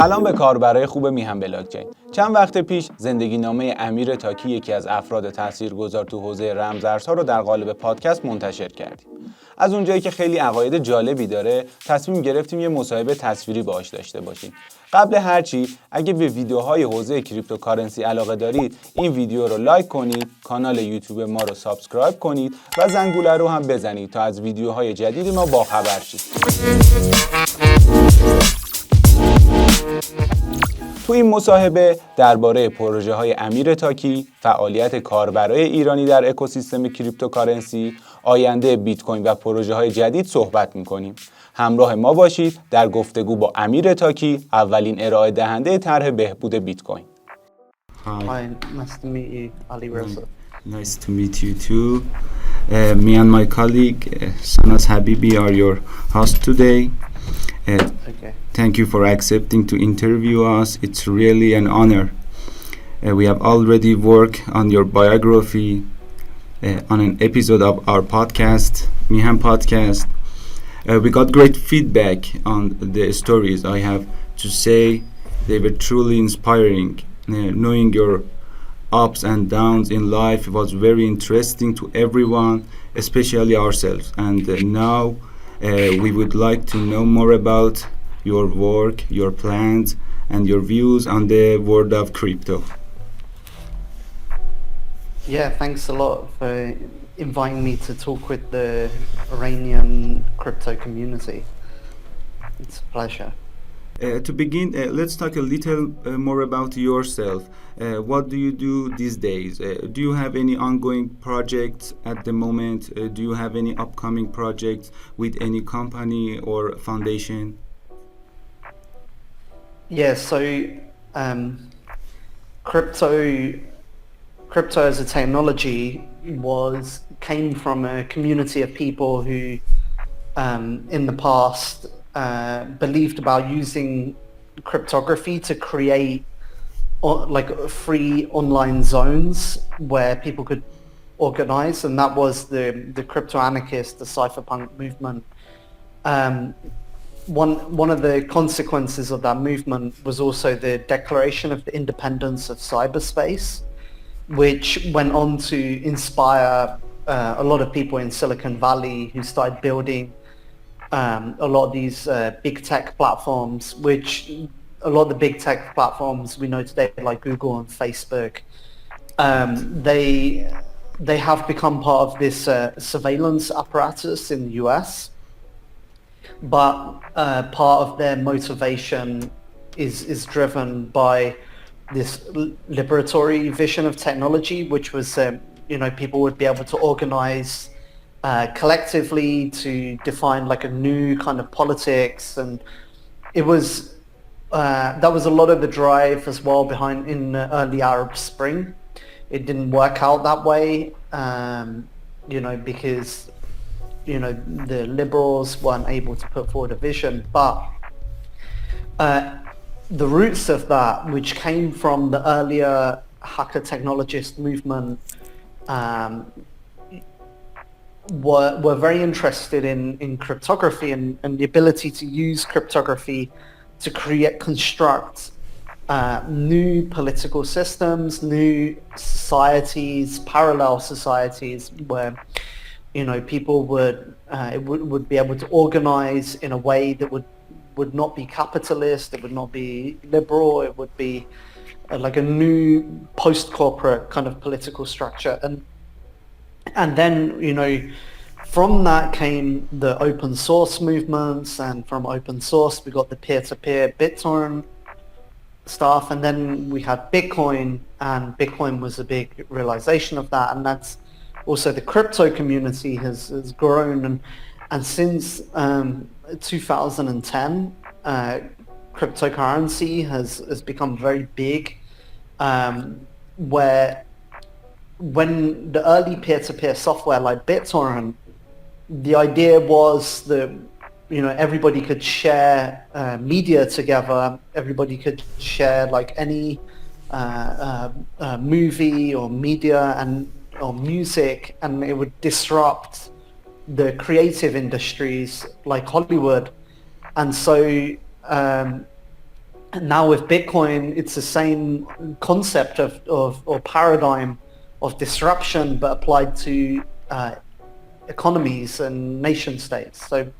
سلام به کاربرای خوب میهن بلاکچین. چند وقت پیش زندگی نامه امیر تاکی، یکی از افراد تاثیرگذار تو حوزه ارزها رو در قالب پادکست منتشر کردیم. از اونجایی که خیلی عقاید جالبی داره، تصمیم گرفتیم یه مصاحبه تصویری باهاش داشته باشیم. قبل هر چی، اگه به ویدیوهای حوزه کریپتوکارنسی علاقه دارید، این ویدیو رو لایک کنید، کانال یوتیوب ما رو سابسکرایب کنید و زنگوله رو هم بزنید تا از ویدیوهای جدید ما باخبر شید. تو این مصاحبه درباره پروژه های امیر تاکی، فعالیت کاربرای ایرانی در اکوسیستم کریپتوکارنسی، آینده بیتکوین و پروژه های جدید صحبت می‌کنیم. همراه ما باشید در گفتگو با امیر تاکی، اولین ارائه دهنده طرح بهبود بیتکوین. Hi, nice to meet you, Ali Reza. Nice to meet you too. Me and my colleague Sanas Habibi are your host today. Okay. Thank you for accepting to interview us. It's really an honor. We have already worked on your biography on an episode of our podcast, Mihan podcast. We got great feedback on the stories. I have to say they were truly inspiring. Knowing your ups and downs in life was very interesting to everyone, especially ourselves. And now we would like to know more about your work, your plans, and your views on the world of crypto. Yeah, thanks a lot for inviting me to talk with the Iranian crypto community. It's a pleasure. To begin, let's talk a little more about yourself. What do you do these days? Do you have any ongoing projects at the moment? Do you have any upcoming projects with any company or foundation? Yeah, so crypto as a technology came from a community of people who in the past believed about using cryptography to create like free online zones where people could organize, and that was the crypto anarchist, the cypherpunk movement. One of the consequences of that movement was also the Declaration of the Independence of Cyberspace, which went on to inspire a lot of people in Silicon Valley who started building a lot of these big tech platforms, which a lot of the big tech platforms we know today, like Google and Facebook, they have become part of this surveillance apparatus in the US. But part of their motivation is driven by this liberatory vision of technology, which was people would be able to organize collectively to define like a new kind of politics, and it was that was a lot of the drive as well behind in the early Arab Spring. It didn't work out that way, because the liberals weren't able to put forward a vision, but the roots of that, which came from the earlier hacker technologist movement, were very interested in cryptography and the ability to use cryptography to construct new political systems, new societies, parallel societies where people would be able to organize in a way that would not be capitalist, it would not be liberal, it would be like a new post-corporate kind of political structure. And then, from that came the open source movements, and from open source we got the peer-to-peer BitTorrent stuff, and then we had Bitcoin, and Bitcoin was a big realization of that, and that's also the crypto community has grown, and since 2010 cryptocurrency has become very big, where when the early peer-to-peer software like BitTorrent, the idea was that everybody could share media together, everybody could share like any movie or media or music, and it would disrupt the creative industries like Hollywood. And so And now with Bitcoin, it's the same concept or paradigm of disruption, but applied to economies and nation states. So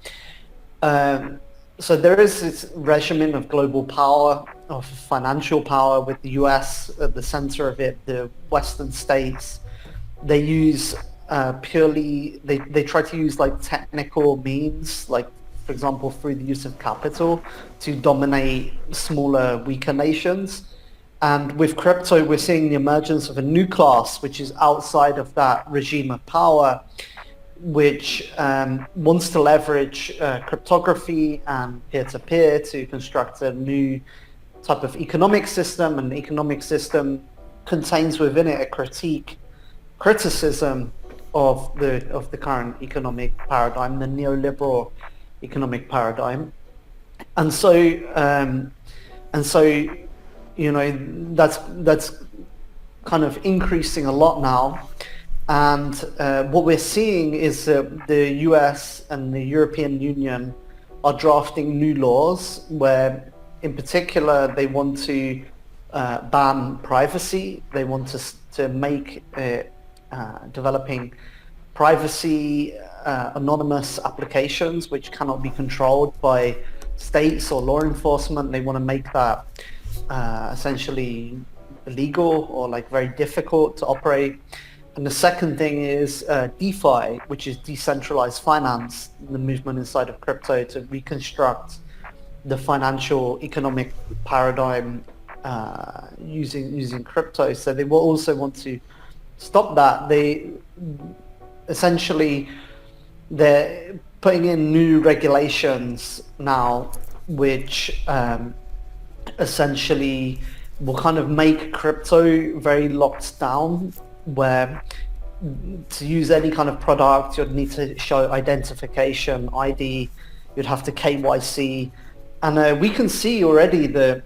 there is this regimen of global power, of financial power, with the US at the center of it, the Western states. They use they try to use like technical means, like for example through the use of capital, to dominate smaller, weaker nations. And with crypto, we're seeing the emergence of a new class which is outside of that regime of power, which wants to leverage cryptography and peer-to-peer to construct a new type of economic system. And the economic system contains within it a criticism of the current economic paradigm, the neoliberal economic paradigm. And so you know, that's kind of increasing a lot now. And what we're seeing is that the US and the European Union are drafting new laws where, in particular, they want to ban privacy. They want to make developing privacy anonymous applications which cannot be controlled by states or law enforcement. They want to make that essentially illegal or like very difficult to operate. And the second thing is DeFi, which is decentralized finance, the movement inside of crypto to reconstruct the financial economic paradigm using crypto. So they will also want to stop that. They're putting in new regulations now, which essentially will kind of make crypto very locked down, where to use any kind of product you'd need to show identification, ID, you'd have to KYC, and we can see already that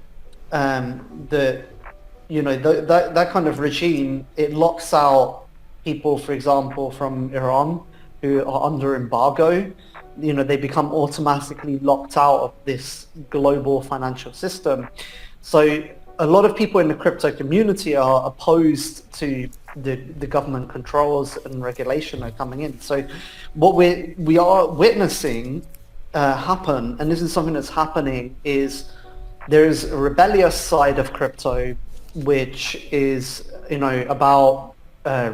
you know that kind of regime, it locks out people, for example, from Iran who are under embargo. You know, they become automatically locked out of this global financial system. So a lot of people in the crypto community are opposed to the government controls and regulation are coming in. So what we are witnessing happen, and this is something that's happening, is there's a rebellious side of crypto which is, you know, about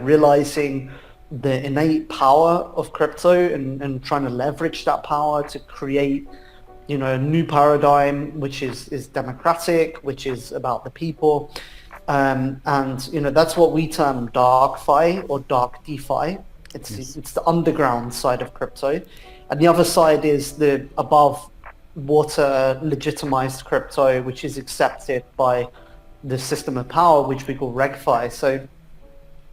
realizing the innate power of crypto and trying to leverage that power to create, you know, a new paradigm which is democratic, which is about the people. And, you know, that's what we term dark fi or dark DeFi. It's the underground side of crypto. And the other side is the above water legitimized crypto, which is accepted by the system of power, which we call RegFi. So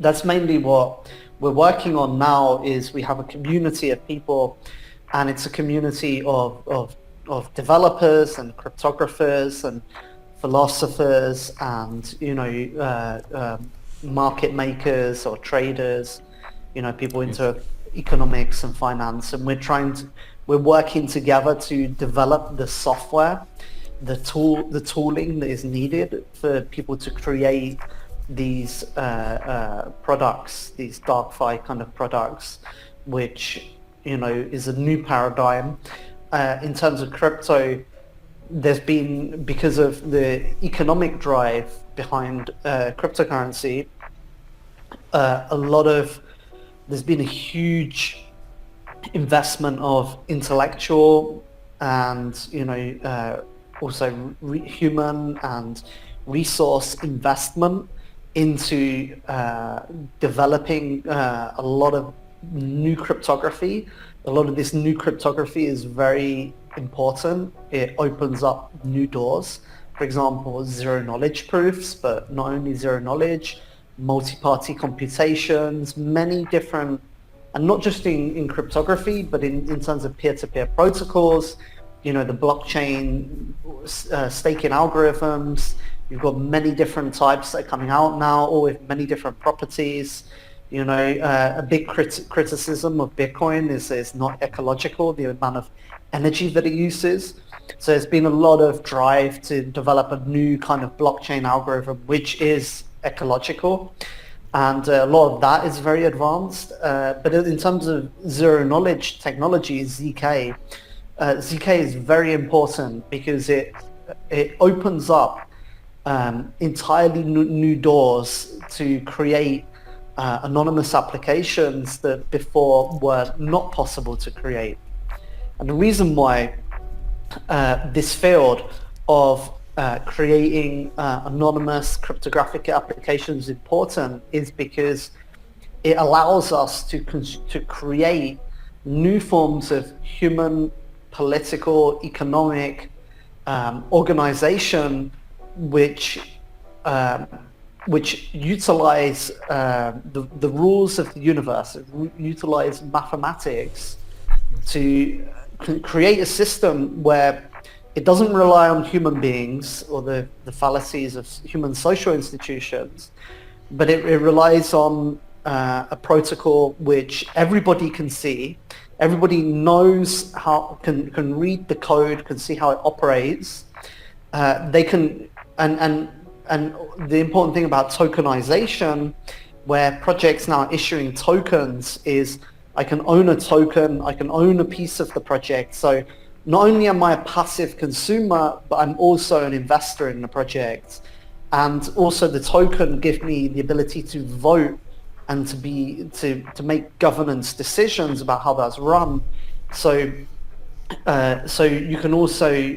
that's mainly what we're working on now. Is we have a community of people, and it's a community of developers and cryptographers and philosophers and, you know, market makers or traders, you know, people into economics and finance. And we're working together to develop the software, the tooling that is needed for people to create these products, these dark fi kind of products, which, you know, is a new paradigm. In terms of crypto, there's been, because of the economic drive behind cryptocurrency, there's been a huge investment of intellectual and, you know, also human and resource investment into developing a lot of new cryptography. A lot of this new cryptography is very important. It opens up new doors. For example, zero knowledge proofs, but not only zero knowledge, multi-party computations, many different, and not just in cryptography, but in terms of peer-to-peer protocols, you know, the blockchain staking algorithms. You've got many different types that are coming out now, all with many different properties. You know, a big criticism of Bitcoin is it's not ecological, the amount of energy that it uses. So there's been a lot of drive to develop a new kind of blockchain algorithm, which is ecological. And a lot of that is very advanced. But in terms of zero knowledge technology, ZK is very important because it opens up entirely new doors to create anonymous applications that before were not possible to create. And the reason why this field of creating anonymous cryptographic applications is important is because it allows us to create new forms of human, political, economic organization which utilize the rules of the universe, utilize mathematics to create a system where it doesn't rely on human beings or the fallacies of human social institutions, but it relies on a protocol which everybody can see, everybody knows how, can read the code, can see how it operates. They can, and the important thing about tokenization, where projects now issuing tokens, is I can own a token, I can own a piece of the project. So not only am I a passive consumer, but I'm also an investor in the project. And also the token gives me the ability to vote and to make governance decisions about how that's run. So you can also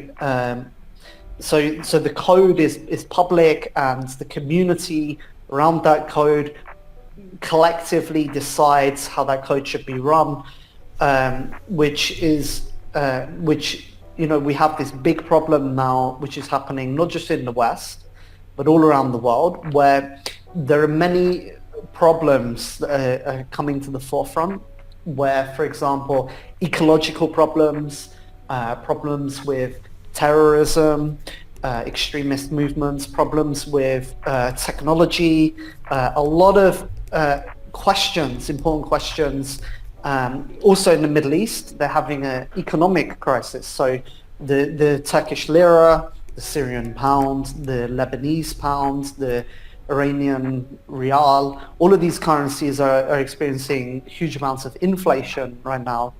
so the code is public, and the community around that code collectively decides how that code should be run, which we have this big problem now, which is happening not just in the West, but all around the world, where there are many problems that are coming to the forefront, where, for example, ecological problems, problems with terrorism, extremist movements, problems with technology, a lot of questions, important questions. Also in the Middle East, they're having an economic crisis. So the Turkish lira, the Syrian pound, the Lebanese pound, the Iranian rial, all of these currencies are experiencing huge amounts of inflation right now.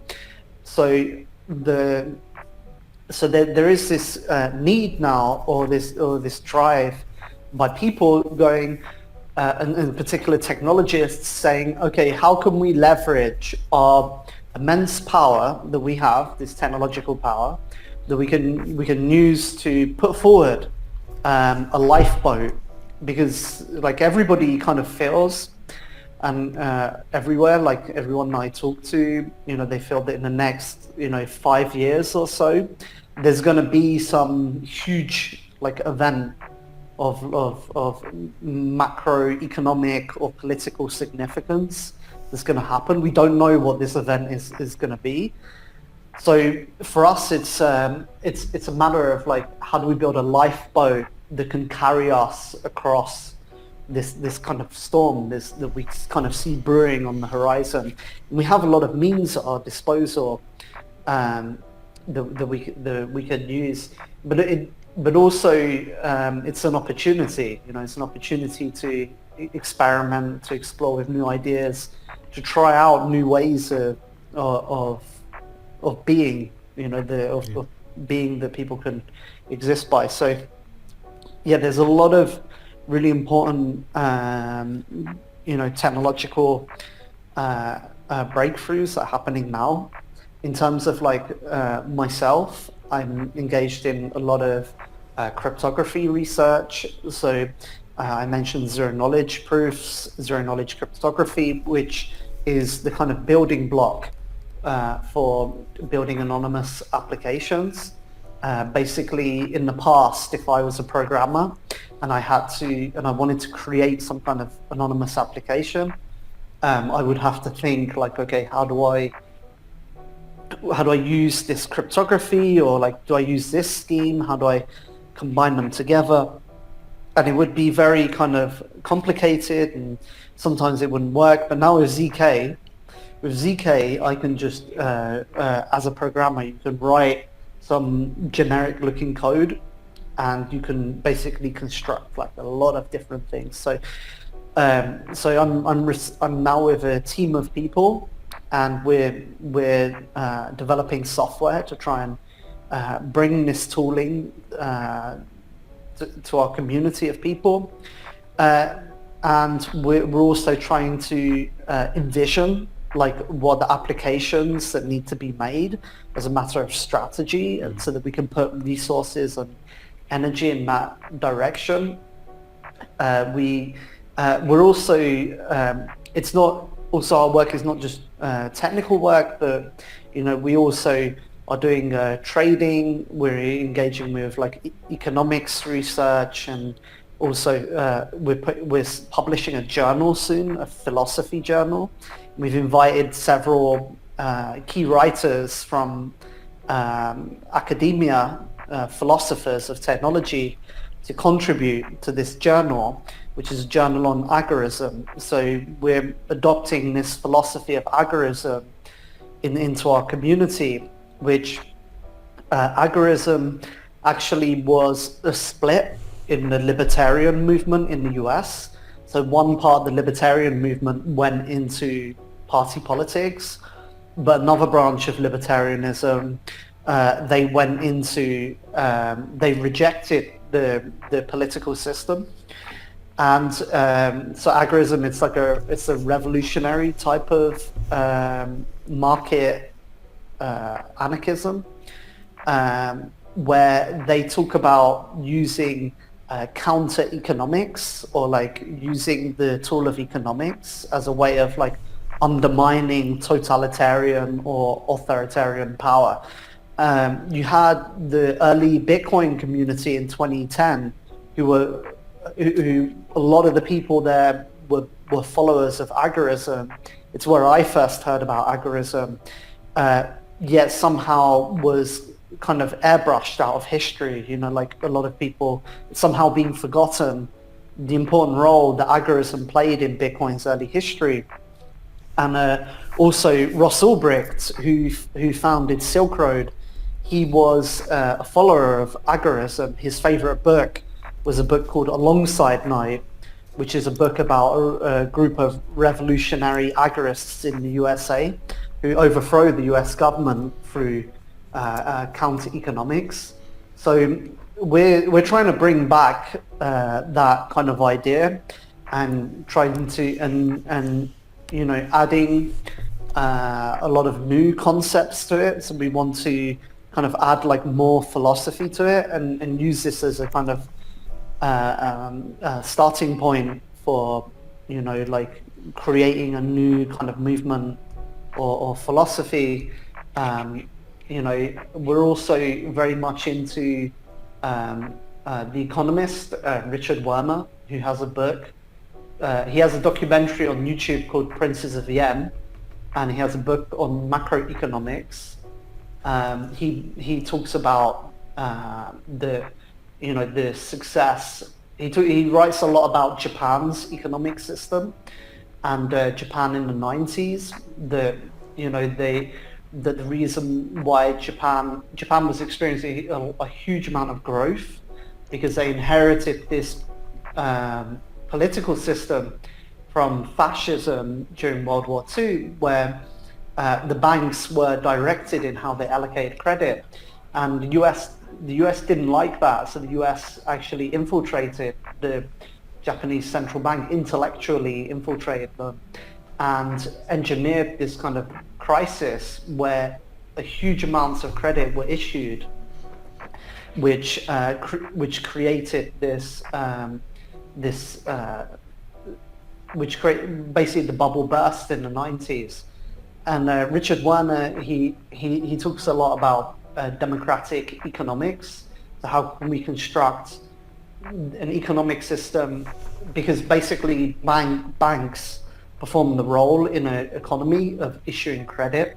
So there is this need now, or this drive by people going, and in particular technologists saying, okay, how can we leverage our immense power that we have, this technological power, that we can use to put forward a lifeboat? Because like everybody kind of feels, and everywhere, like everyone I talk to, they feel that in the next 5 years or so, there's going to be some huge event of macroeconomic or political significance that's going to happen. We don't know what this event is going to be. So for us, it's a matter of how do we build a lifeboat that can carry us across this kind of storm, that we kind of see brewing on the horizon. And we have a lot of means at our disposal that we can use, but also it's an opportunity. It's an opportunity to experiment, to explore with new ideas, to try out new ways of being, of being that people can exist by. So yeah, there's a lot of really important technological breakthroughs that are happening now. In terms of myself, I'm engaged in a lot of cryptography research. So I mentioned zero knowledge proofs, zero knowledge cryptography, which is the kind of building block for building anonymous applications. Basically, in the past, if I was a programmer and I wanted to create some kind of anonymous application, I would have to think okay, how do I use this cryptography, or do I use this scheme? How do I combine them together? And it would be very kind of complicated, and sometimes it wouldn't work. But now with ZK, I can just, as a programmer, you can write some generic looking code, and you can basically construct like a lot of different things. So I'm now with a team of people, and we're developing software to try and bring this tooling to our community of people, and we're also trying to envision like what the applications that need to be made as a matter of strategy, and so that we can put resources and energy in that direction. We're also it's not also our work is not just technical work, but we also are doing trading. We're engaging with like economics research, and also we're publishing a journal soon, a philosophy journal. We've invited several key writers from academia, philosophers of technology, to contribute to this journal, which is a journal on agorism. So we're adopting this philosophy of agorism into our community, which agorism actually was a split in the libertarian movement in the US. So one part of the libertarian movement went into party politics, but another branch of libertarianism, they went into, they rejected the political system. And so agorism, it's a revolutionary type of market anarchism, where they talk about using counter economics, or like using the tool of economics as a way of like undermining totalitarian or authoritarian power. You had the early Bitcoin community in 2010 who a lot of the people there were followers of agorism. It's where I first heard about agorism, yet somehow was kind of airbrushed out of history. Like a lot of people, somehow being forgotten the important role that agorism played in Bitcoin's early history. And also Ross Ulbricht, who founded Silk Road, he was a follower of agorism. His favorite book was a book called Alongside Night, which is a book about a group of revolutionary agorists in the USA who overthrow the US government through counter economics. So we're trying to bring back that kind of idea, and trying to and adding a lot of new concepts to it. So we want to kind of add like more philosophy to it, and use this as a kind of starting point for like creating a new kind of movement or philosophy. We're also very much into The Economist, Richard Werner, who has a book. He has a documentary on YouTube called Princes of Yen, and he has a book on macroeconomics. He talks about the success. He writes a lot about Japan's economic system, and Japan in the 90s. The reason why Japan was experiencing a huge amount of growth, because they inherited this political system from fascism during World War II, where the banks were directed in how they allocate credit, and the US didn't like that, so the US actually infiltrated the Japanese central bank, intellectually infiltrated them, and engineered this kind of crisis where a huge amounts of credit were issued, which created this basically the bubble burst in the 90s. And Richard Werner, he talks a lot about democratic economics. So how can we construct an economic system, because basically banks perform the role in an economy of issuing credit.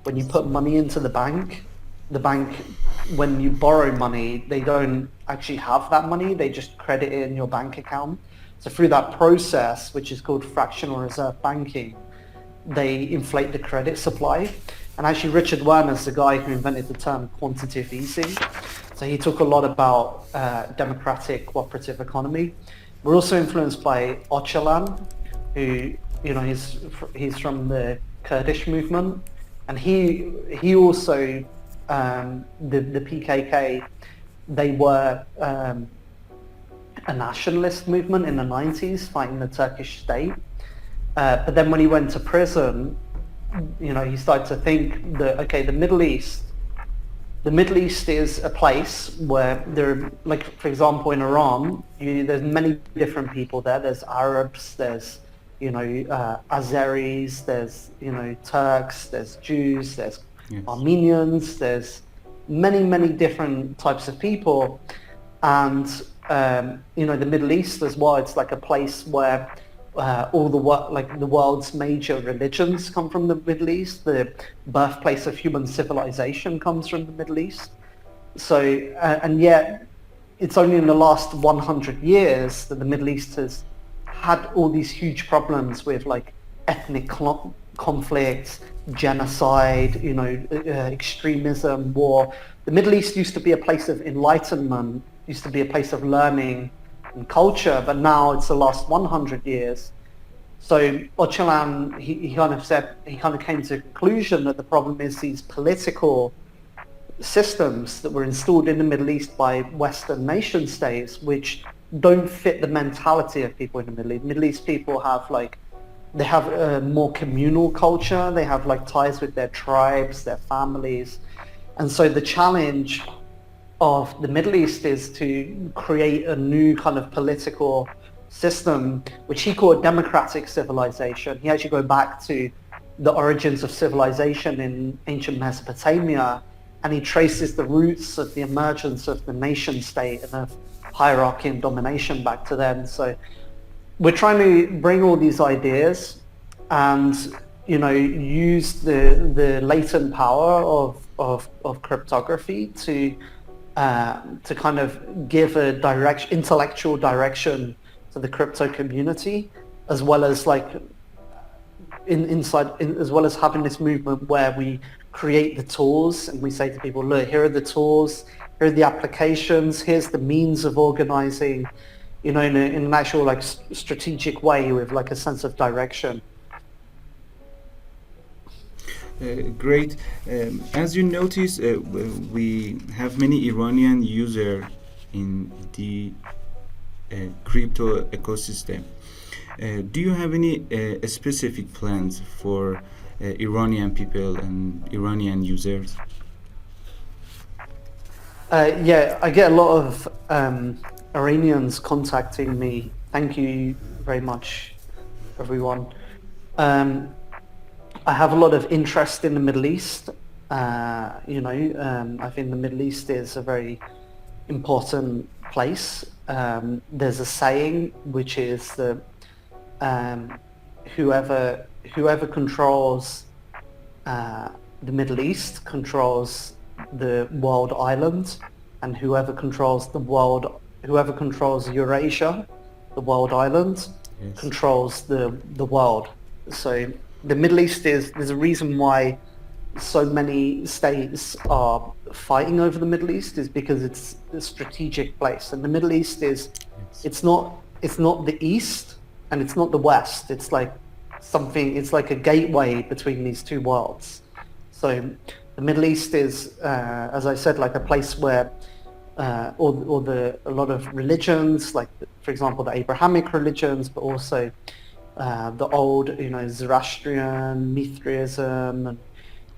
When you put money into the bank, when you borrow money, they don't actually have that money, they just credit it in your bank account. So through that process, which is called fractional reserve banking, they inflate the credit supply. And actually Richard Werner's the guy who invented the term quantitative easing. So he talked a lot about democratic cooperative economy. We're also influenced by Öcalan, who, you know, he's from the Kurdish movement, and he also the PKK, they were a nationalist movement in the 90s fighting the Turkish state. But then when he went to prison, you know, he started to think that, okay, the Middle East is a place where there, like, for example, in Iran, there's many different people there. There's Arabs, there's, you know, Azeris, there's, you know, Turks, there's Jews, there's Armenians, there's many different types of people. And, you know, the Middle East as well, it's like a place where all the world's major religions come from the Middle East. The birthplace of human civilization comes from the Middle East. So, and yet it's only in the last 100 years that the Middle East has had all these huge problems with like ethnic conflicts, genocide, you know, extremism, war. The Middle East used to be a place of enlightenment, used to be a place of learning and culture, but now it's the last 100 years. So Öcalan, he kind of came to the conclusion that the problem is these political systems that were installed in the Middle East by Western nation states, which don't fit the mentality of people in the Middle East. Middle East people have they have a more communal culture. They have like ties with their tribes, their families. And so the challenge of the Middle East is to create a new kind of political system, which he called democratic civilization. He actually go back to the origins of civilization in ancient Mesopotamia, and he traces the roots of the emergence of the nation state and of hierarchy and domination back to then. So we're trying to bring all these ideas and, you know, use the latent power of cryptography to kind of give a intellectual direction to the crypto community, as well as like as well as having this movement where we create the tools and we say to people, look, here are the tools, here are the applications, here's the means of organizing, you know, in an actual like strategic way with like a sense of direction. Great. As you notice, we have many Iranian users in the crypto ecosystem. Do you have any specific plans for Iranian people and Iranian users? Yeah, I get a lot of Iranians contacting me. Thank you very much, everyone. I have a lot of interest in the Middle East. You know, I think the Middle East is a very important place. There's a saying which is that whoever controls the Middle East controls the world island, and whoever controls Eurasia, the world island, yes, controls the world. So the Middle East there's a reason why so many states are fighting over the Middle East is because it's a strategic place. And the Middle East is, it's not the East and it's not the West. It's like it's like a gateway between these two worlds. So the Middle East is, as I said, like a place where a lot of religions, like for example the Abrahamic religions, but also the old, you know, Zoroastrian, Mithraism, and,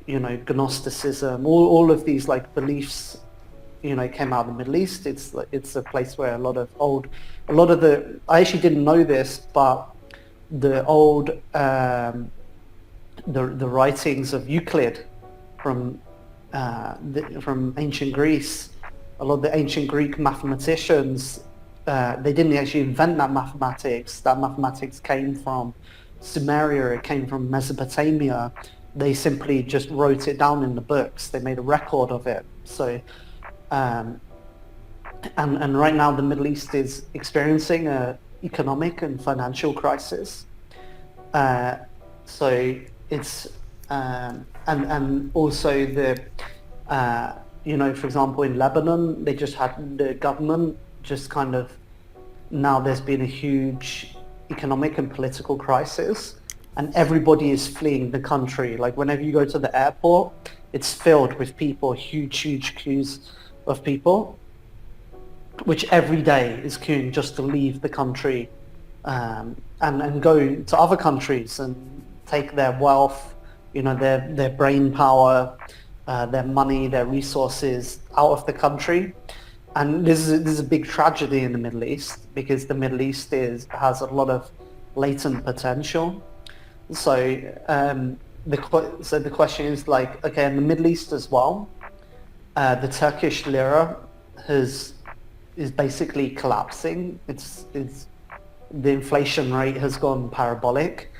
you know, Gnosticism, all of these like beliefs, you know, came out of the Middle East. It's a place where a lot of the, I actually didn't know this, but the old the writings of Euclid from ancient Greece, a lot of the ancient Greek mathematicians, they didn't actually invent that mathematics. That mathematics came from Sumeria, it came from Mesopotamia. They simply just wrote it down in the books. They made a record of it. So, and right now the Middle East is experiencing an economic and financial crisis. So it's and also for example, in Lebanon, they just had the government just kind of, now there's been a huge economic and political crisis, and everybody is fleeing the country. Like whenever you go to the airport, it's filled with people, huge queues of people, which every day is queuing just to leave the country and go to other countries and take their wealth, their brain power, their money, their resources out of the country. And this is a big tragedy in the Middle East, because the Middle East has a lot of latent potential. So the question is like, okay, in the Middle East as well, the Turkish lira is basically collapsing. It's the inflation rate has gone parabolic,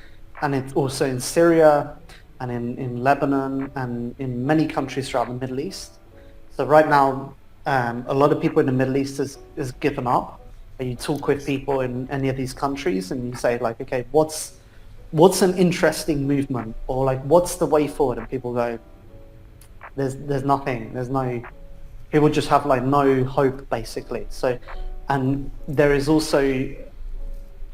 and it's also in Syria and in Lebanon and in many countries throughout the Middle East. So right now, a lot of people in the Middle East has given up. And you talk with people in any of these countries and you say like, okay, what's an interesting movement, or like what's the way forward? And people go, there's nothing. There's no. People just have like no hope basically. So, and there is also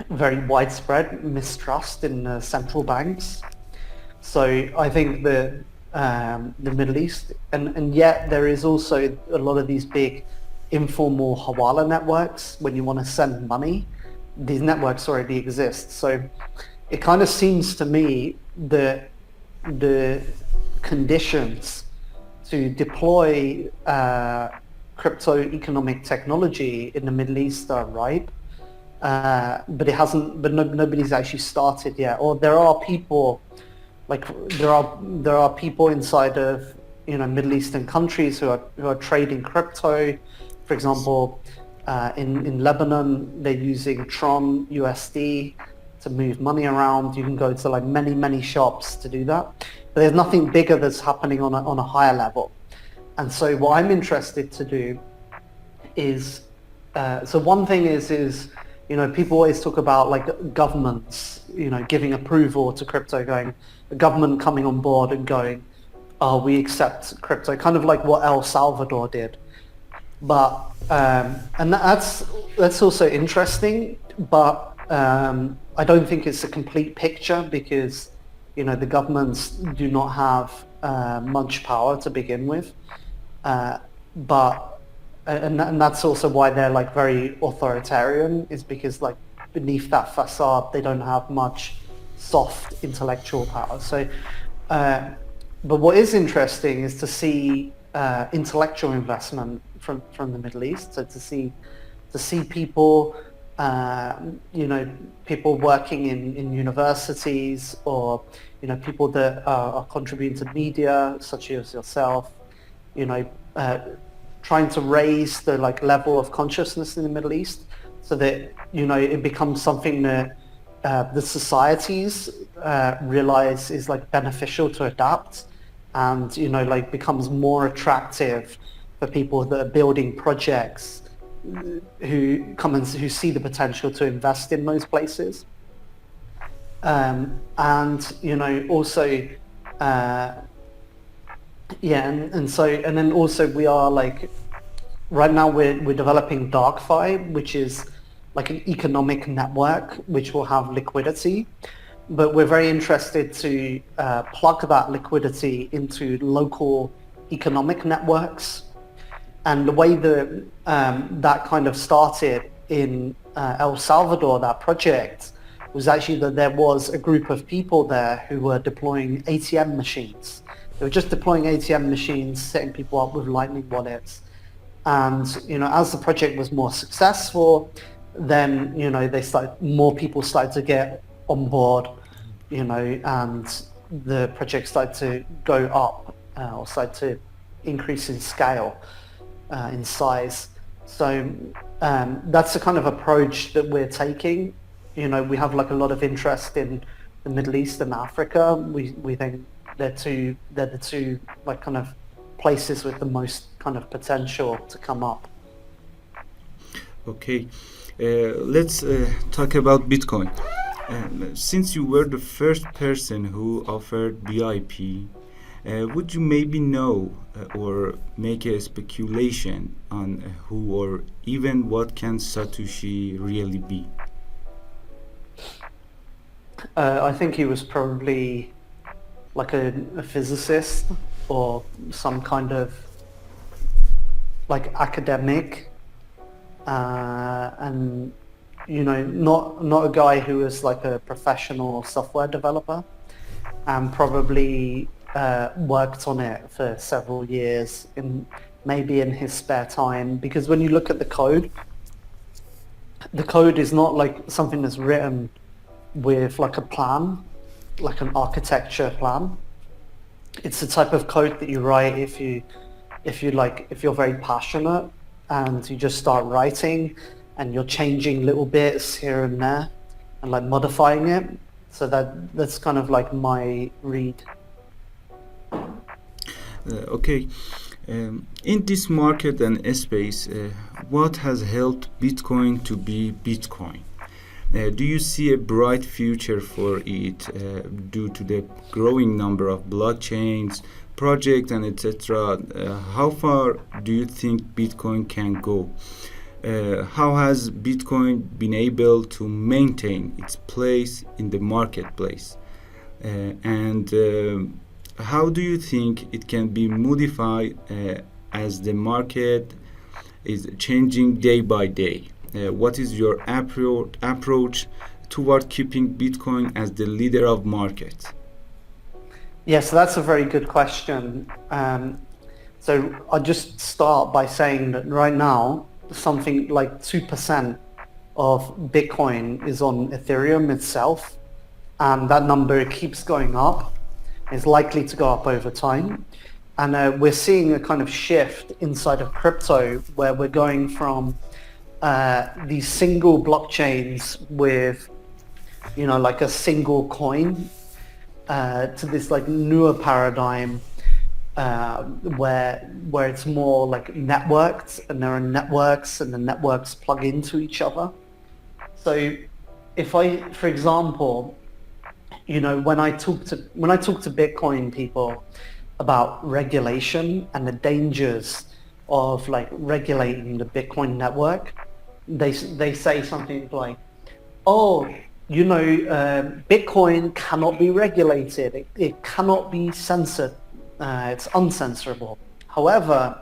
very widespread mistrust in central banks. So I think the Middle East, and yet there is also a lot of these big informal hawala networks. When you want to send money, these networks already exist. So it kind of seems to me that the conditions to deploy crypto economic technology in the Middle East are ripe, but it hasn't. But nobody's actually started yet. Or there are people, like there are people inside of Middle Eastern countries who are trading crypto. For example, in Lebanon, they're using Tron USD to move money around. You can go to like many shops to do that. But there's nothing bigger that's happening on a higher level. And so what I'm interested to do is, so one thing is people always talk about like governments, giving approval to crypto, going, the government coming on board and going, oh, we accept crypto, kind of like what El Salvador did. But, and that's also interesting, but I don't think it's a complete picture, because the governments do not have much power to begin with, but and that's also why they're like very authoritarian, is because like beneath that facade they don't have much soft intellectual power. So but what is interesting is to see intellectual investment from the Middle East. So to see people people working in universities, or people that are contributing to media, such as yourself, trying to raise the like level of consciousness in the Middle East, so that it becomes something that the societies realize is like beneficial to adapt, and like becomes more attractive for people that are building projects who see the potential to invest in those places. And also and then also we are like, right now we're developing DarkFi, which is like an economic network which will have liquidity, but we're very interested to plug that liquidity into local economic networks. And the way that that kind of started in El Salvador, that project, was actually that there was a group of people there who were deploying ATM machines. They were just deploying ATM machines, setting people up with Lightning wallets. And as the project was more successful, then more people started to get on board, and the project started to go up, or started to increase in scale, in size. So that's the kind of approach that we're taking. We have like a lot of interest in the Middle East and Africa. We think they're the two like kind of places with the most kind of potential to come up. Okay, let's talk about Bitcoin. Since you were the first person who offered BIP, would you maybe know or make a speculation on who or even what can Satoshi really be? I think he was probably like a physicist or some kind of like academic, and you know, not a guy who was like a professional software developer, and probably worked on it for several years maybe in his spare time, because when you look at the code is not like something that's written with like a plan, like an architecture plan. It's the type of code that you write if you're very passionate and you just start writing and you're changing little bits here and there and like modifying it. So that's kind of like my read. Okay. In this market and space, what has helped Bitcoin to be Bitcoin? Do you see a bright future for it due to the growing number of blockchains, projects, and etc.? How far do you think Bitcoin can go? How has Bitcoin been able to maintain its place in the marketplace? And how do you think it can be modified as the market is changing day by day? What is your approach toward keeping Bitcoin as the leader of market? Yes, that's a very good question. So I'll just start by saying that right now, something like 2% of Bitcoin is on Ethereum itself, and that number keeps going up. It's likely to go up over time. And we're seeing a kind of shift inside of crypto where we're going from these single blockchains with, you know, like a single coin to this like newer paradigm where it's more like networked, and there are networks and the networks plug into each other. So if for example, you know, when I talk to Bitcoin people about regulation and the dangers of like regulating the Bitcoin network, they say something like, oh, you know, Bitcoin cannot be regulated. It cannot be censored. It's uncensorable. However,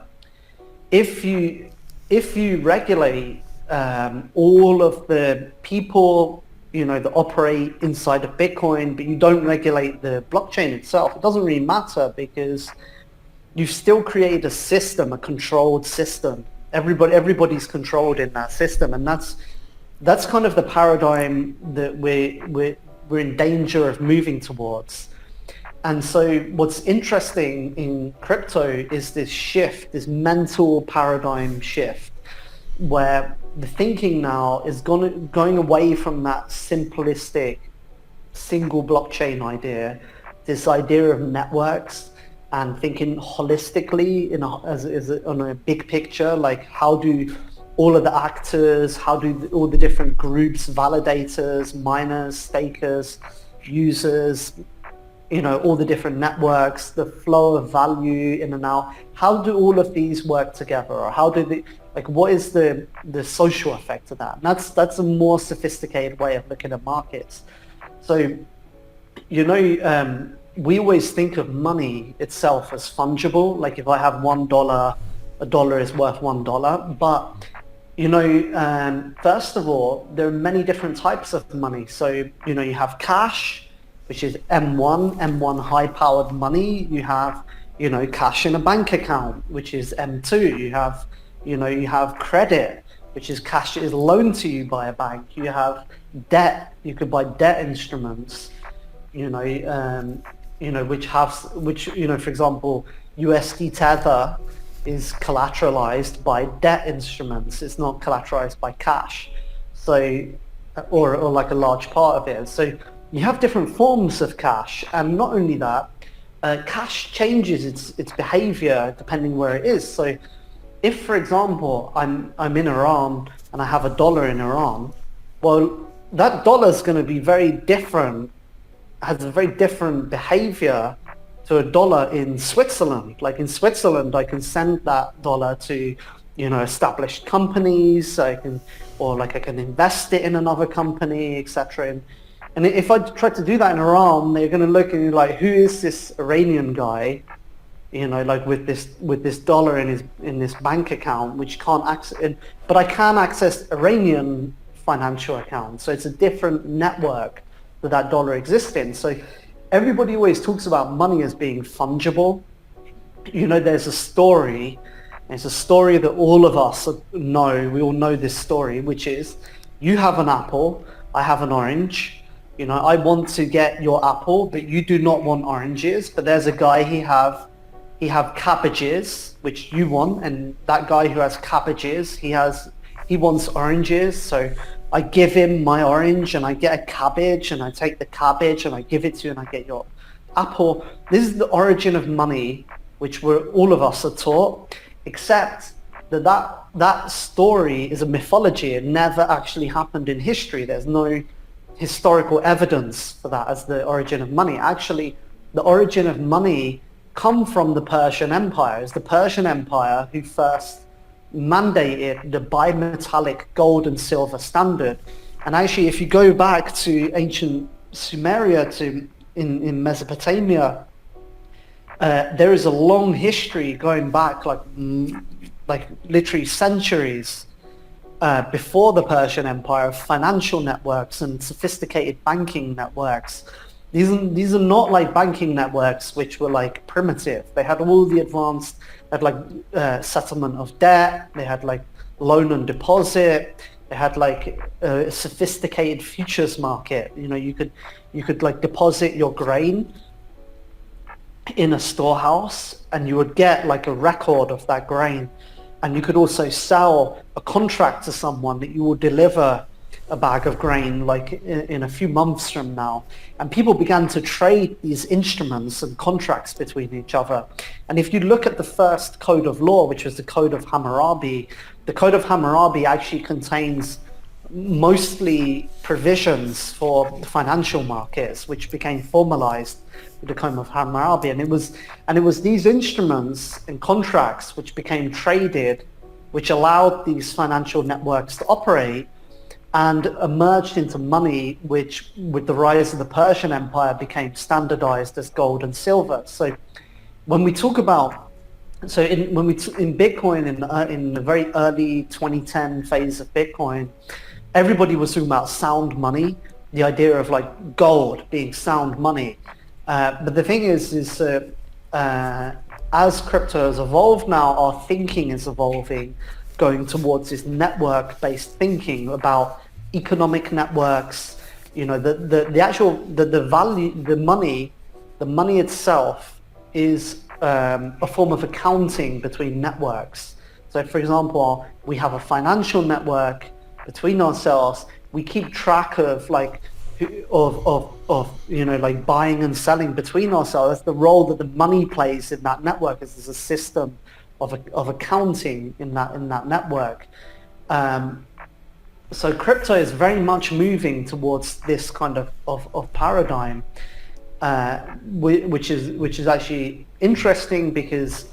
if you regulate all of the people, you know, that operate inside of Bitcoin, but you don't regulate the blockchain itself, it doesn't really matter, because you've still created a system, a controlled system. Everybody's controlled in that system, and that's kind of the paradigm that we're in danger of moving towards. And so what's interesting in crypto is this shift, this mental paradigm shift, where the thinking now is going away from that simplistic single blockchain idea, this idea of networks, and thinking holistically on a big picture, like how do all of the actors, how do all the different groups, validators, miners, stakers, users, you know, all the different networks, the flow of value in and out, how do all of these work together? Or how do they, like, what is the social effect of that? And that's a more sophisticated way of looking at markets. So, you know, we always think of money itself as fungible. Like if I have $1, a dollar is worth $1. But, you know, first of all, there are many different types of money. So, you know, you have cash, which is M1 high-powered money. You have, you know, cash in a bank account, which is M2. You have credit, which is cash that is loaned to you by a bank. You have debt. You could buy debt instruments, which, you know, for example, USD Tether is collateralized by debt instruments. It's not collateralized by cash. So, or like a large part of it. So you have different forms of cash, and not only that, cash changes its behavior depending where it is. So if, for example, I'm in Iran and I have $1 in Iran, well, that dollar is going to be very different, has a very different behavior to a dollar in Switzerland. Like in Switzerland, I can send that dollar to, established companies. I can invest it in another company, etc. And if I try to do that in Iran, they're going to look at me like, who is this Iranian guy, with this dollar in this bank account, which can't access, but I can access Iranian financial accounts. So it's a different network that dollar exists in. So everybody always talks about money as being fungible. There's a story that all of us know. We all know this story, which is you have an apple, I have an orange. I want to get your apple, but you do not want oranges. But there's a guy, he have cabbages, which you want, and that guy who has cabbages, he wants oranges. So I give him my orange and I get a cabbage, and I take the cabbage and I give it to you and I get your apple. This is the origin of money, which all of us are taught, except that story is a mythology. It never actually happened in history. There's no historical evidence for that as the origin of money. Actually, the origin of money come from the Persian Empire. It's the Persian Empire who first mandated the bimetallic gold and silver standard. And actually, if you go back to ancient Sumeria, in Mesopotamia, there is a long history going back like literally centuries before the Persian Empire of financial networks and sophisticated banking networks. These are not like banking networks which were like primitive. They had all the advanced, they had like settlement of debt, they had like loan and deposit, they had like a sophisticated futures market. You could like deposit your grain in a storehouse and you would get like a record of that grain, and you could also sell a contract to someone that you will deliver a bag of grain like in a few months from now. And people began to trade these instruments and contracts between each other. And if you look at the first code of law, which was the Code of Hammurabi, the Code of Hammurabi actually contains mostly provisions for the financial markets, which became formalized with the Code of Hammurabi. And it was these instruments and contracts which became traded, which allowed these financial networks to operate and emerged into money, which with the rise of the Persian Empire became standardized as gold and silver. So when we talk about, in Bitcoin, in the very early 2010 phase of Bitcoin, everybody was talking about sound money, the idea of like gold being sound money. But the thing is as crypto has evolved now, our thinking is evolving, going towards this network-based thinking about economic networks. The actual value, the money itself is a form of accounting between networks. So for example, we have a financial network between ourselves. We keep track of like like buying and selling between ourselves. The role that the money plays in that network is a system of accounting in that network. So crypto is very much moving towards this kind of paradigm, which is actually interesting because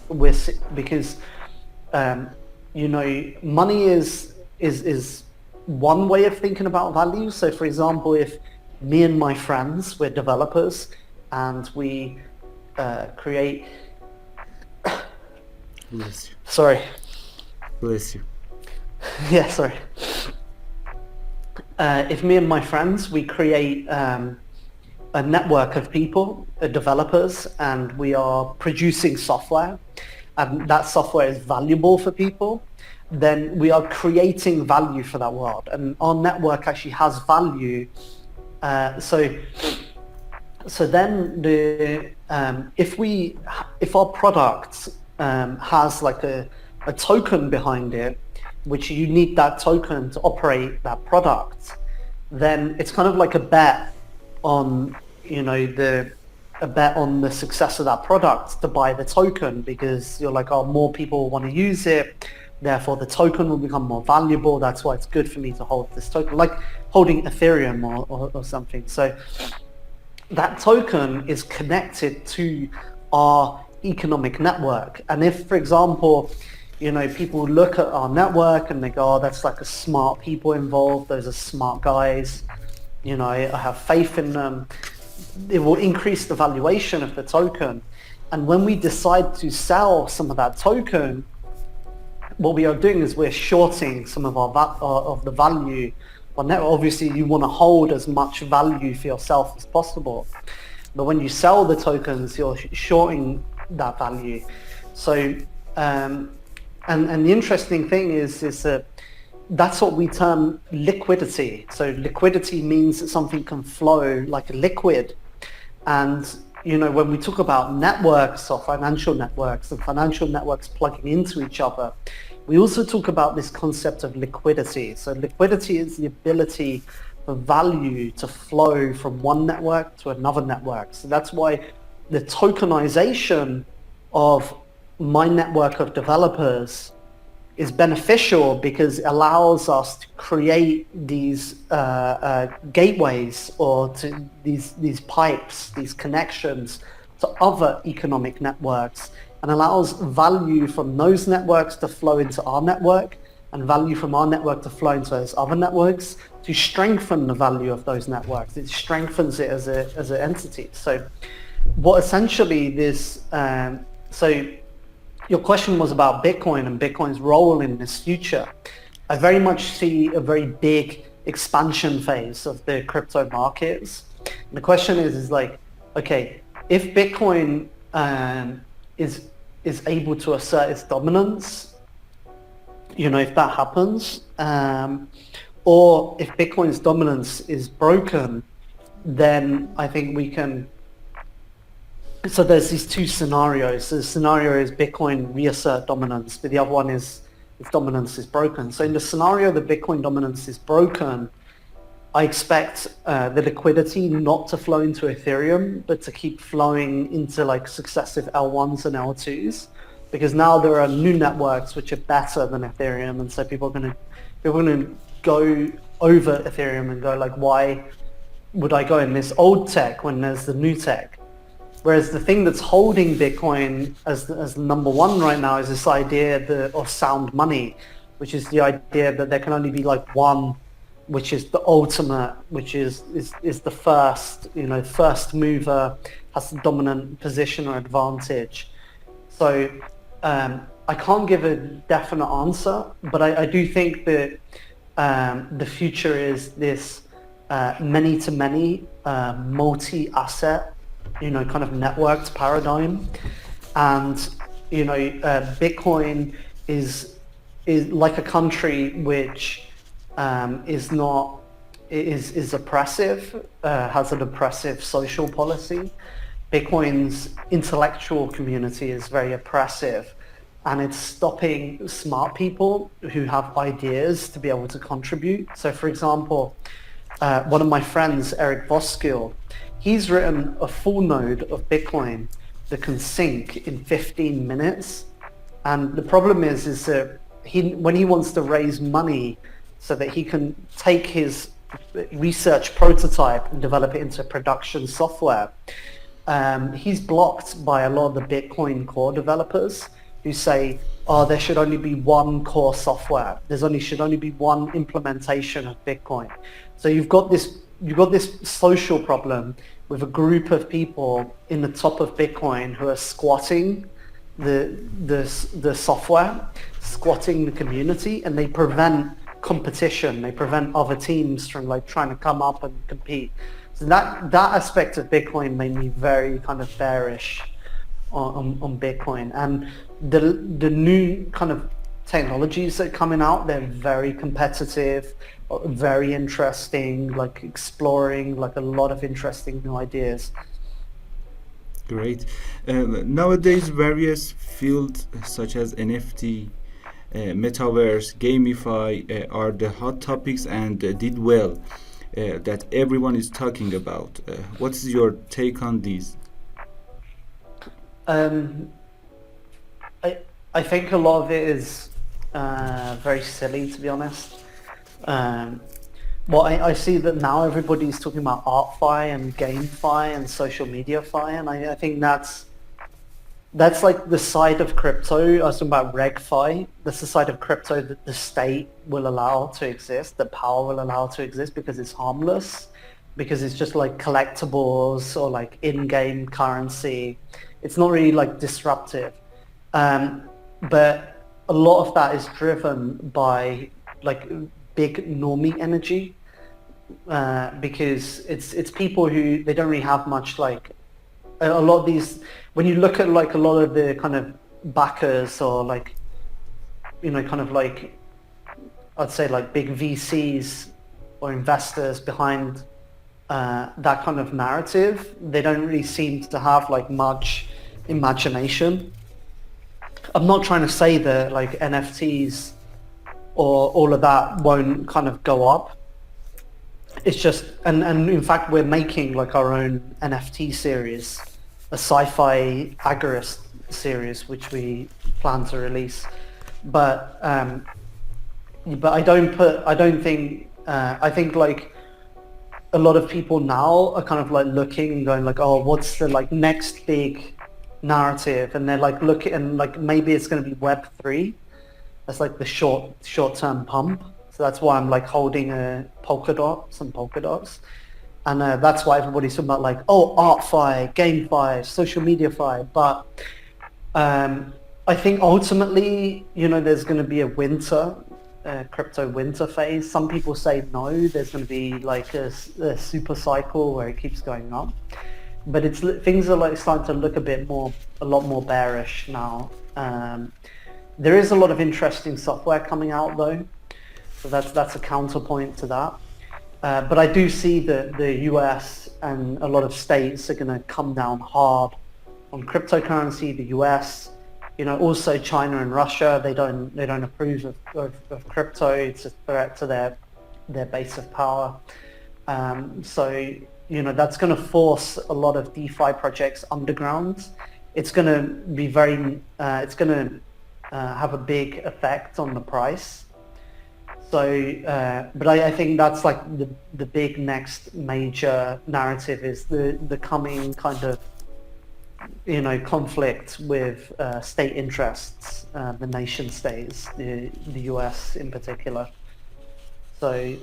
money is one way of thinking about value. So for example, if me and my friends, we're developers and we create Bless you. Sorry. Bless you. Yeah, sorry. If me and my friends, we create a network of people, developers, and we are producing software, and that software is valuable for people, then we are creating value for that world. And our network actually has value. So then if our product has like a token behind it, which you need that token to operate that product, then it's kind of like a bet on the success of that product to buy the token, because you're like, oh, more people want to use it, therefore the token will become more valuable. That's why it's good for me to hold this token, like holding Ethereum or something. So that token is connected to our economic network. And if, for example, people look at our network and they go, oh, that's like a smart people involved, those are smart guys, I have faith in them, it will increase the valuation of the token. And when we decide to sell some of that token, what we are doing is we're shorting some of of the value. But obviously you want to hold as much value for yourself as possible. But when you sell the tokens, you're shorting that value. So, and the interesting thing is that that's what we term liquidity. So liquidity means that something can flow like a liquid. And, when we talk about networks or financial networks and financial networks plugging into each other, we also talk about this concept of liquidity. So liquidity is the ability for value to flow from one network to another network. So that's why the tokenization of my network of developers is beneficial, because it allows us to create these gateways or to these pipes, these connections to other economic networks, and allows value from those networks to flow into our network, and value from our network to flow into those other networks to strengthen the value of those networks. It strengthens it as an entity. So what essentially this, so your question was about Bitcoin and Bitcoin's role in this future. I very much see a very big expansion phase of the crypto markets. And the question is like, okay, if Bitcoin is able to assert its dominance, if that happens, or if Bitcoin's dominance is broken, then I think we can. So there's these two scenarios. So the scenario is Bitcoin reassert dominance, but the other one is if dominance is broken. So in the scenario that Bitcoin dominance is broken, I expect the liquidity not to flow into Ethereum, but to keep flowing into like successive L1s and L2s, because now there are new networks which are better than Ethereum, and so people are going to go over Ethereum and go like, why would I go in this old tech when there's the new tech? Whereas the thing that's holding Bitcoin as number one right now is this idea of sound money, which is the idea that there can only be like one, which is the ultimate, which is the first, first mover, has the dominant position or advantage. So I can't give a definite answer, but I do think that the future is this many-to-many, multi-asset, kind of networked paradigm. And, Bitcoin is like a country which is oppressive, has an oppressive social policy. Bitcoin's intellectual community is very oppressive, and it's stopping smart people who have ideas to be able to contribute. So for example, one of my friends, Eric Voskill, he's written a full node of Bitcoin that can sync in 15 minutes. And the problem is that when he wants to raise money so that he can take his research prototype and develop it into production software, he's blocked by a lot of the Bitcoin core developers who say, oh, there should only be one core software. Should only be one implementation of Bitcoin. So you've got this social problem with a group of people in the top of Bitcoin who are squatting the software, squatting the community, and they prevent competition. They prevent other teams from like trying to come up and compete. So that aspect of Bitcoin made me very kind of bearish on Bitcoin. And the new kind of technologies that are coming out, they're very competitive, very interesting, like exploring like a lot of interesting new ideas. Great. Nowadays, various fields such as NFT, metaverse, gamify are the hot topics and did well that everyone is talking about. What's your take on these? I think a lot of it is very silly, to be honest. Well, I see that now everybody's talking about art-fi and game-fi and social media-fi, and I think that's like the side of crypto. I was talking about reg-fi. That's the side of crypto that the state will allow to exist, the power will allow to exist because it's harmless, because it's just like collectibles or like in-game currency. It's not really like disruptive. But a lot of that is driven by like big normie energy, because it's people who, they don't really have much, like a lot of these, when you look at like a lot of the kind of backers or like, you know, kind of like, I'd say like big VCs or investors behind that kind of narrative, they don't really seem to have like much imagination. I'm not trying to say that like NFTs or all of that won't kind of go up. It's just, and in fact we're making like our own NFT series, a sci-fi agorist series which we plan to release. But I think like a lot of people now are kind of like looking and going like, oh, what's the like next big narrative? And they're like looking, and like maybe it's going to be Web3. That's like the short-term pump. So that's why I'm like holding some polka dots. And that's why everybody's talking about like, oh, art-fi, game-fi, social media-fi. But I think ultimately, you know, there's going to be a crypto winter phase. Some people say no, there's going to be like a super cycle where it keeps going up. But things are like starting to look a lot more bearish now. There is a lot of interesting software coming out though, so that's a counterpoint to that. But I do see that the US and a lot of states are going to come down hard on cryptocurrency. The US, you know, also China and Russia, they don't approve of crypto. It's a threat to their base of power. So, you know, that's going to force a lot of DeFi projects underground. It's going to be it's going to have a big effect on the price. So, but I think that's like the big next major narrative is the coming kind of, you know, conflict with state interests, the nation states, the US in particular. So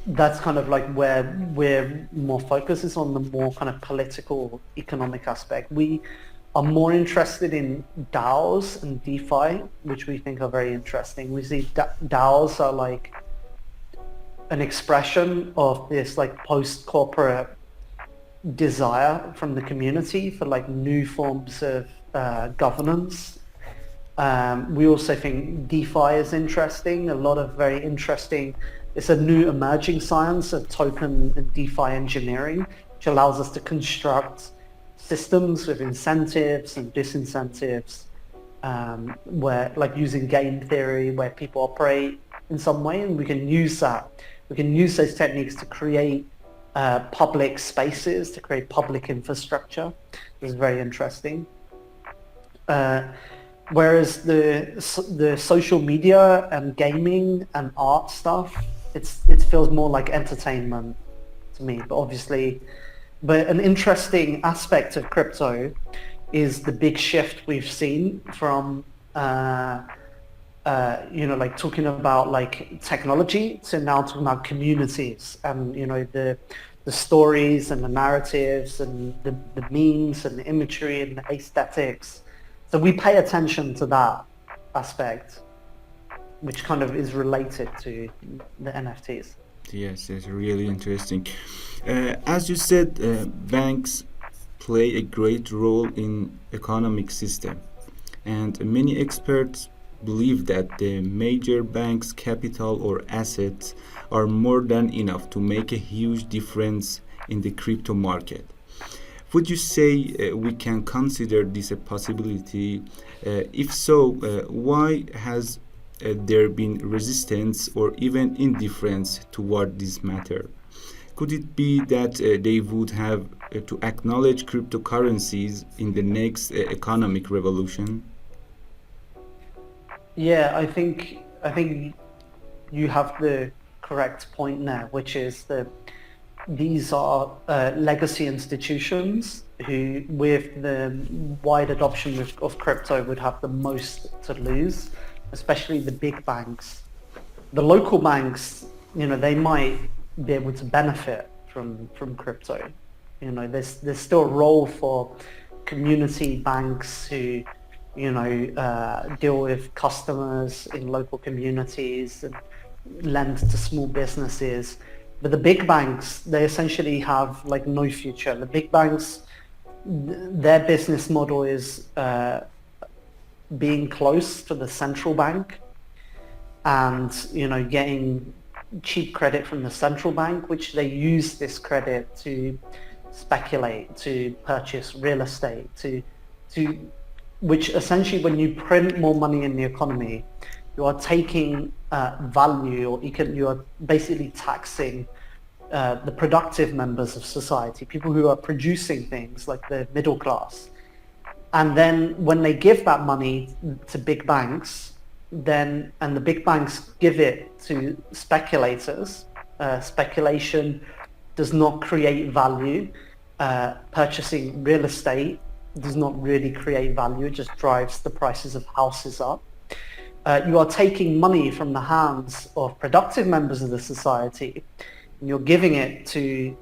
that's kind of like where we're more focused, is on the more kind of political, economic aspect. We are more interested in DAOs and DeFi, which we think are very interesting. We see DAOs are like an expression of this like post-corporate desire from the community for like new forms of governance. We also think DeFi is interesting, a lot of very interesting. It's a new emerging science of token and DeFi engineering, which allows us to construct systems with incentives and disincentives, where like using game theory, where people operate in some way, and we can use that. We can use those techniques to create public spaces, to create public infrastructure. It's very interesting. Whereas the social media and gaming and art stuff, it feels more like entertainment to me. But obviously, an interesting aspect of crypto is the big shift we've seen from you know, like talking about like technology to now talking about communities, and you know, the stories and the narratives and the memes and the imagery and the aesthetics. So we pay attention to that aspect, which kind of is related to the NFTs. Yes, it's really interesting. As you said, banks play a great role in economic system, and many experts believe that the major banks' capital or assets are more than enough to make a huge difference in the crypto market. Would you say we can consider this a possibility? If so, why has there been resistance or even indifference toward this matter? Could it be that they would have to acknowledge cryptocurrencies in the next economic revolution? Yeah, I think you have the correct point there, which is that these are legacy institutions who, with the wide adoption of crypto, would have the most to lose, especially the big banks. The local banks, they might be able to benefit from crypto. There's still a role for community banks who, deal with customers in local communities and lend to small businesses. But the big banks, they essentially have like no future. The big banks, their business model is being close to the central bank and, getting cheap credit from the central bank, which they use this credit to speculate, to purchase real estate, to which essentially when you print more money in the economy, you are taking value, or you are basically taxing the productive members of society, people who are producing things like the middle class. And then when they give that money to big banks, and the big banks give it to speculators, speculation does not create value. Purchasing real estate does not really create value, it just drives the prices of houses up. You are taking money from the hands of productive members of the society and you're giving it to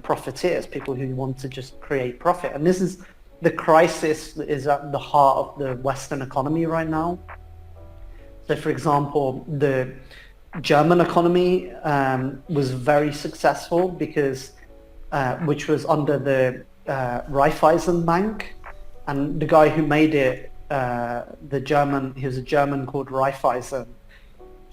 profiteers, people who want to just create profit. And this is the crisis that is at the heart of the Western economy right now. So for example, the German economy was very successful because which was under the Raiffeisen Bank, and the guy who made it, he was a German called Raiffeisen.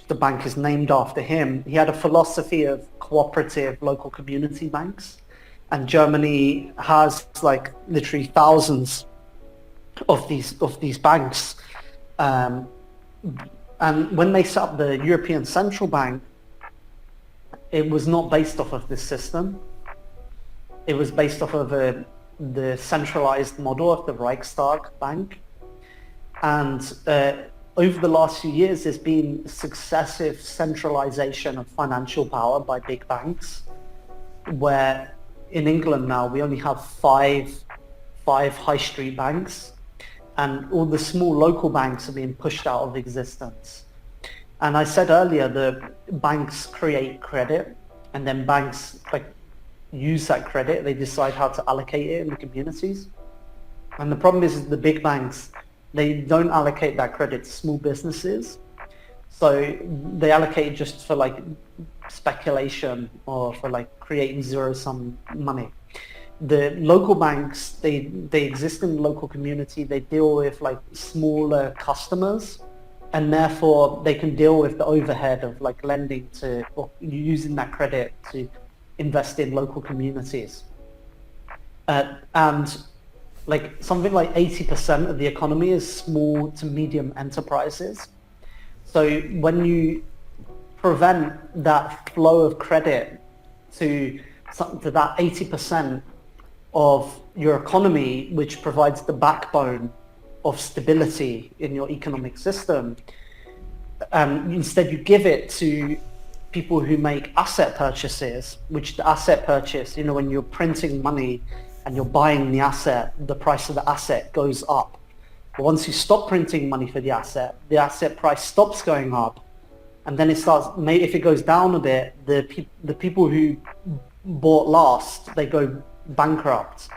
The bank is named after him. He had a philosophy of cooperative local community banks, and Germany has like literally thousands of these banks. And when they set up the European Central Bank, it was not based off of this system. It was based off of the centralized model of the Reichstag Bank. And over the last few years, there's been successive centralization of financial power by big banks, where in England now we only have five high street banks, and all the small local banks are being pushed out of existence. And I said earlier, the banks create credit, and then banks use that credit. They decide how to allocate it in the communities. And the problem is the big banks, they don't allocate that credit to small businesses. So they allocate just for speculation or for creating zero-sum money. The local banks, they exist in the local community. They deal with smaller customers, and therefore they can deal with the overhead of lending to, or using that credit to invest in local communities. And something like 80% of the economy is small to medium enterprises. So when you prevent that flow of credit to that 80% of your economy, which provides the backbone of stability in your economic system, instead you give it to people who make asset purchases, which the asset purchase, when you're printing money and you're buying the asset, the price of the asset goes up. But once you stop printing money for the asset price stops going up, and then it starts, maybe if it goes down a bit, the people who bought last, they go bankrupt.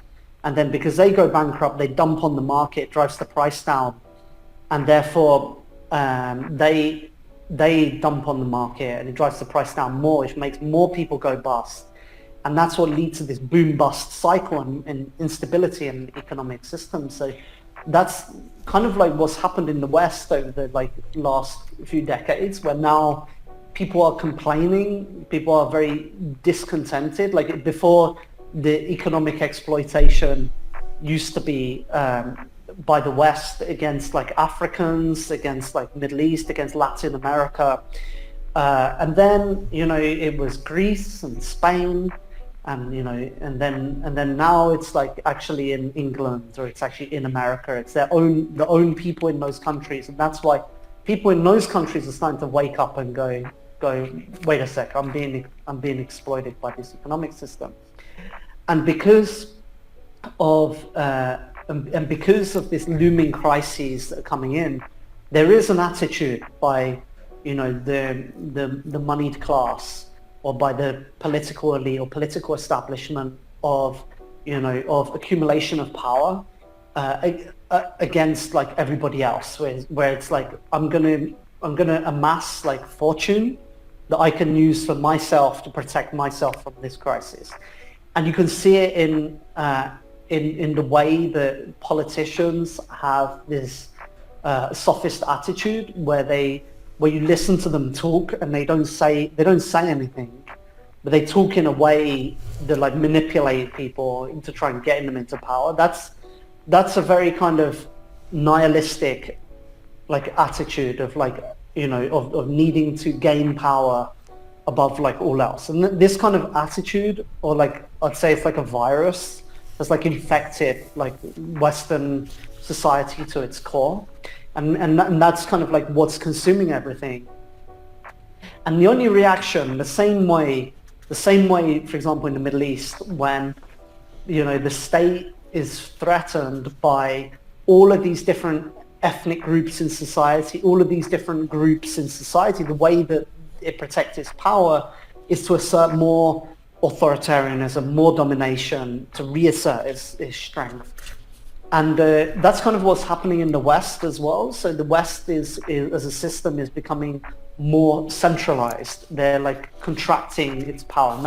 And then because they go bankrupt, they dump on the market, drives the price down, and therefore they dump on the market and it drives the price down more, which makes more people go bust. And that's what leads to this boom-bust cycle and instability in the economic system. So that's kind of what's happened in the West over the last few decades, where now people are complaining, people are very discontented. Before, the economic exploitation used to be by the West against Africans, against Middle East, against Latin America. And then, it was Greece and Spain. and and then now it's like actually in England, or it's actually in America. It's the own people in those countries, and that's why people in those countries are starting to wake up and go, wait a sec, I'm being exploited by this economic system. And because of this looming crises that are coming in, there is an attitude by the moneyed class, or by the political elite or political establishment of accumulation of power against like everybody else, where it's like I'm gonna amass like fortune that I can use for myself to protect myself from this crisis. And you can see it in the way that politicians have this sophist attitude, where you listen to them talk and they don't say anything, but they talk in a way that like manipulate people into trying to get them into power. That's a very kind of nihilistic like attitude of like of needing to gain power above like all else. And this kind of attitude, or like I'd say it's like a virus, has like infected like Western society to its core. And that's kind of like what's consuming everything. And the only reaction, the same way, for example, in the Middle East, when the state is threatened by all of these different ethnic groups in society, the way that it protects its power is to assert more authoritarianism, more domination, to reassert its strength. And that's kind of what's happening in the West as well. So the West is as a system is becoming more centralized. They're like contracting its power,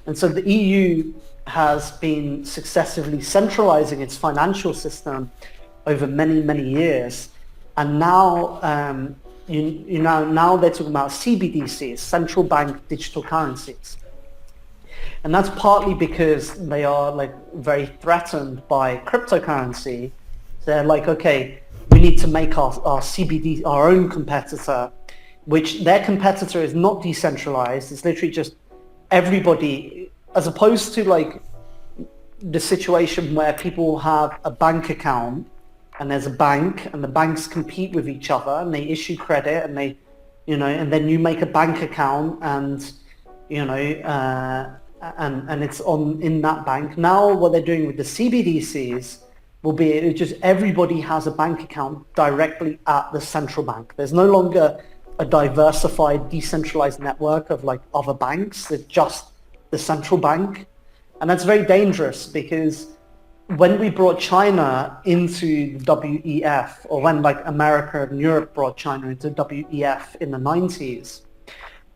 and so the EU has been successively centralizing its financial system over many years, and now now they're talking about CBDCs, central bank digital currencies. And that's partly because they are like very threatened by cryptocurrency. They're like, okay, we need to make our CBD our own competitor, which their competitor is not decentralized. It's literally just everybody, as opposed to like the situation where people have a bank account and there's a bank and the banks compete with each other and they issue credit and they, and then you make a bank account and, and it's in that bank. Now what they're doing with the CBDCs will be just everybody has a bank account directly at the central bank. There's no longer a diversified, decentralized network of like other banks. It's just the central bank. And that's very dangerous, because when we brought China into the WEF, or when like America and Europe brought China into WEF in the 90s,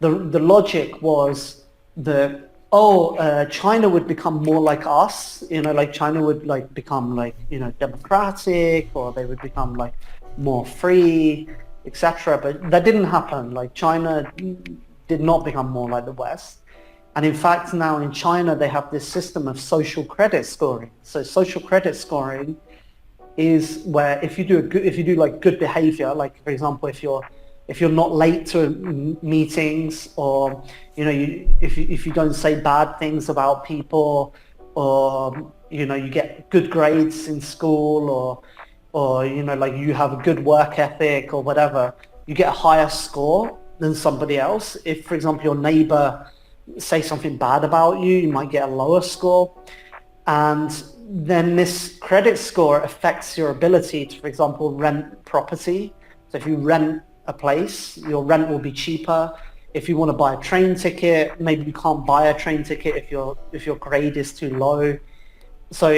the logic was that China would become more like us, like China would like become like, democratic, or they would become like more free, etc. But that didn't happen. Like China did not become more like the West. And in fact, now in China, they have this system of social credit scoring. So social credit scoring is where if you do like good behavior, like for example, if you're not late to meetings, or if you don't say bad things about people, or you get good grades in school, or like you have a good work ethic or whatever, you get a higher score than somebody else. If, for example, your neighbor say something bad about you, you might get a lower score. And then this credit score affects your ability to, for example, rent property. So if you rent a place, your rent will be cheaper. If you want to buy a train ticket, maybe you can't buy a train ticket if your grade is too low. So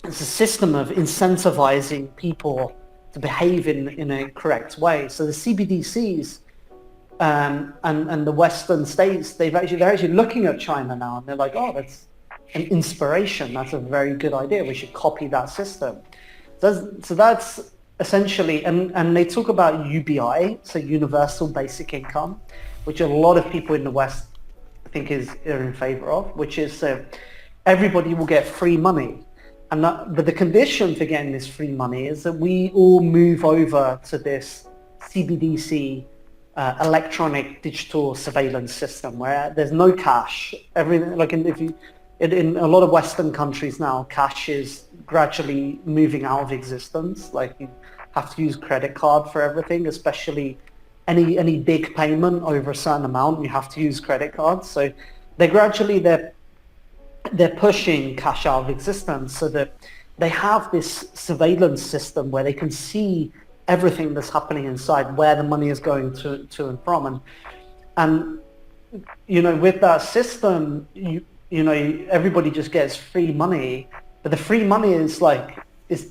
it's a system of incentivizing people to behave in a correct way. So the CBDCs and the Western states, they're actually looking at China now, and they're like, oh, that's an inspiration. That's a very good idea. We should copy that system. So that's essentially, and they talk about UBI, so universal basic income, which a lot of people in the West I think are in favor of, which is everybody will get free money. But the condition for getting this free money is that we all move over to this CBDC electronic digital surveillance system where there's no cash. Everything, like in a lot of Western countries now, cash is gradually moving out of existence. Like you have to use credit card for everything, especially any big payment over a certain amount, you have to use credit cards. So they're pushing cash out of existence so that they have this surveillance system where they can see everything that's happening inside, where the money is going to and from. And you know, with that system, you know, everybody just gets free money, but the free money is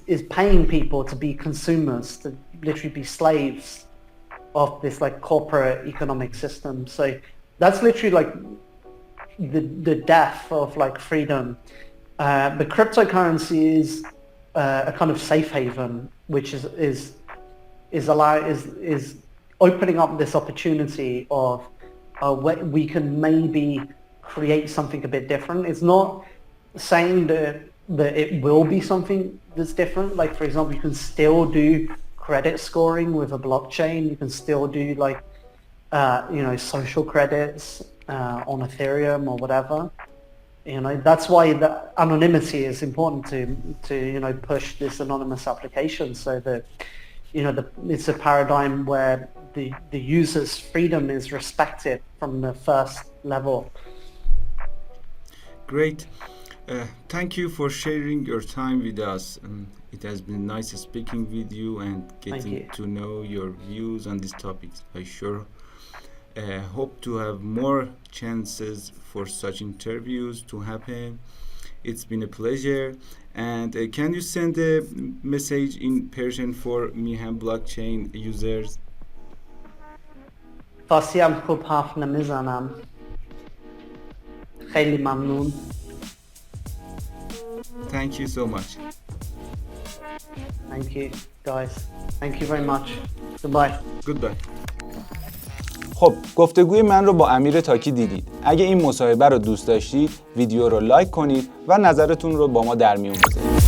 is paying people to be consumers, to literally be slaves of this like corporate economic system. So that's literally like the death of like freedom. But cryptocurrency is a kind of safe haven, which is opening up this opportunity of we can maybe create something a bit different. It's not saying that it will be something that's different. Like for example, you can still do credit scoring with a blockchain. You can still do like you know, social credits on Ethereum or whatever. You know, that's why the anonymity is important to you know, push this anonymous application, so that you know it's a paradigm where the user's freedom is respected from the first level. Great. Thank you for sharing your time with us. It has been nice speaking with you and getting to know your views on these topics. I sure hope to have more chances for such interviews to happen. It's been a pleasure. And can you send a message in Persian for میهن blockchain users? فارسی هم خوب حرف نمیزنم. خیلی ممنون. Thank you so much. Thank you guys. Thank you very much. Goodbye. Goodbye. خب گفتگوی من رو با امیر تاکی دیدید. اگه این مصاحبه رو دوست داشتید ویدیو رو لایک کنید و نظرتون رو با ما در میون بذارید.